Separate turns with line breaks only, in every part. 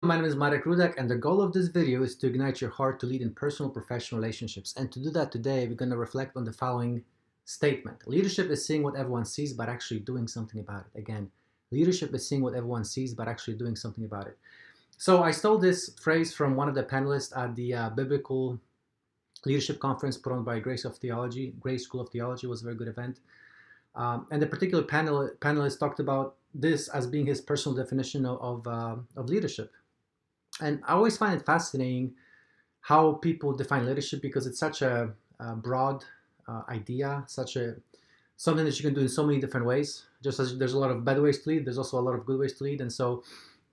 My name is Marek Rudak, and the goal of this video is to ignite your heart to lead in personal professional relationships. And to do that today, we're going to reflect on the following statement. Leadership is seeing what everyone sees, but actually doing something about it. Again, leadership is seeing what everyone sees, but actually doing something about it. So I stole this phrase from one of the panelists at the Biblical Leadership Conference put on by Grace School of Theology. Was a very good event. And the particular panelist talked about this as being his personal definition of leadership. And I always find it fascinating how people define leadership, because it's such a broad idea, something that you can do in so many different ways. Just as there's a lot of bad ways to lead, there's also a lot of good ways to lead. And so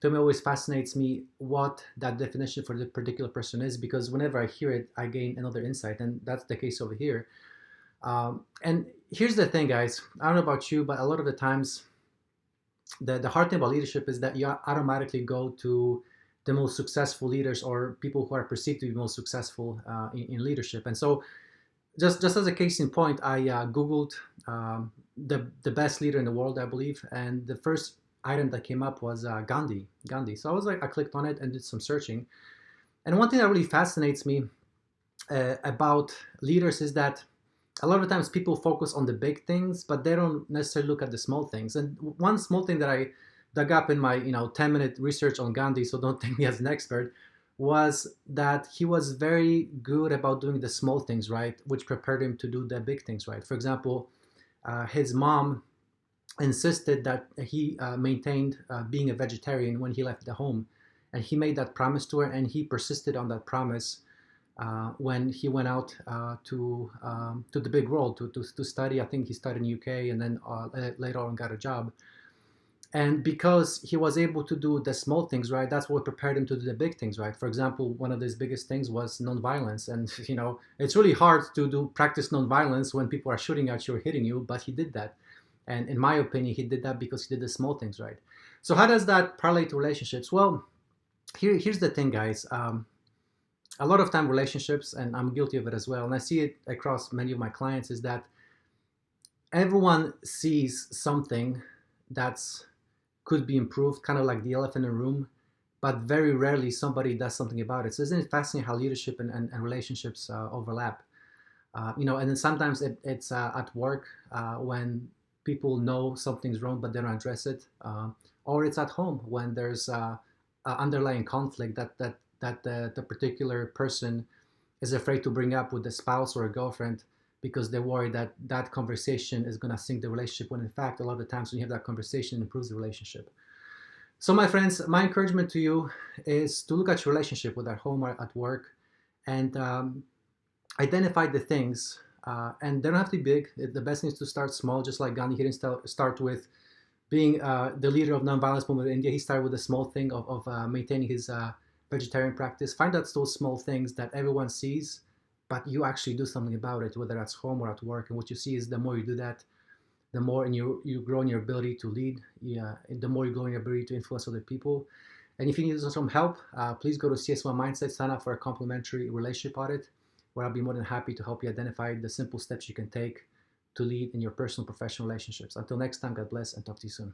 to me, it always fascinates me what that definition for the particular person is, because whenever I hear it, I gain another insight. And that's the case over here. And here's the thing, guys. I don't know about you, but a lot of the times, the hard thing about leadership is that you automatically go to the most successful leaders or people who are perceived to be most successful in leadership. And so just as a case in point, I Googled the best leader in the world, I believe. And the first item that came up was Gandhi. So I clicked on it and did some searching. And one thing that really fascinates me about leaders is that a lot of times people focus on the big things, but they don't necessarily look at the small things. And one small thing that I dug up in my 10-minute research on Gandhi, so don't take me as an expert, was that he was very good about doing the small things right, which prepared him to do the big things right. For example, his mom insisted that he maintained being a vegetarian when he left the home, and he made that promise to her, and he persisted on that promise when he went out to the big world to study. I think he studied in UK, and then later on got a job. And because he was able to do the small things right, that's what prepared him to do the big things right. For example, one of his biggest things was nonviolence. And it's really hard to practice nonviolence when people are shooting at you or hitting you, but he did that. And in my opinion, he did that because he did the small things right. So how does that parlay to relationships? Well, here's the thing, guys. A lot of time relationships, and I'm guilty of it as well, and I see it across many of my clients, is that everyone sees something that's could be improved, kind of like the elephant in the room, but very rarely somebody does something about it. So isn't it fascinating how leadership and relationships overlap? And then sometimes it's at work when people know something's wrong, but they don't address it. Or it's at home when there's underlying conflict that the particular person is afraid to bring up with a spouse or a girlfriend, because they're worried that that conversation is going to sink the relationship, when in fact, a lot of the times when you have that conversation, it improves the relationship. So my friends, my encouragement to you is to look at your relationship, whether at home or at work, and identify the things, and they don't have to be big. The best thing is to start small, just like Gandhi. He didn't start with being the leader of nonviolence movement in India. He started with a small thing of maintaining his vegetarian practice. Find out those small things that everyone sees, but you actually do something about it, whether that's home or at work. And what you see is the more you do that, the more you grow in your ability to lead, the more you grow in your ability to influence other people. And if you need some help, please go to CS1 Mindset, sign up for a complimentary relationship audit, where I'll be more than happy to help you identify the simple steps you can take to lead in your personal professional relationships. Until next time, God bless, and talk to you soon.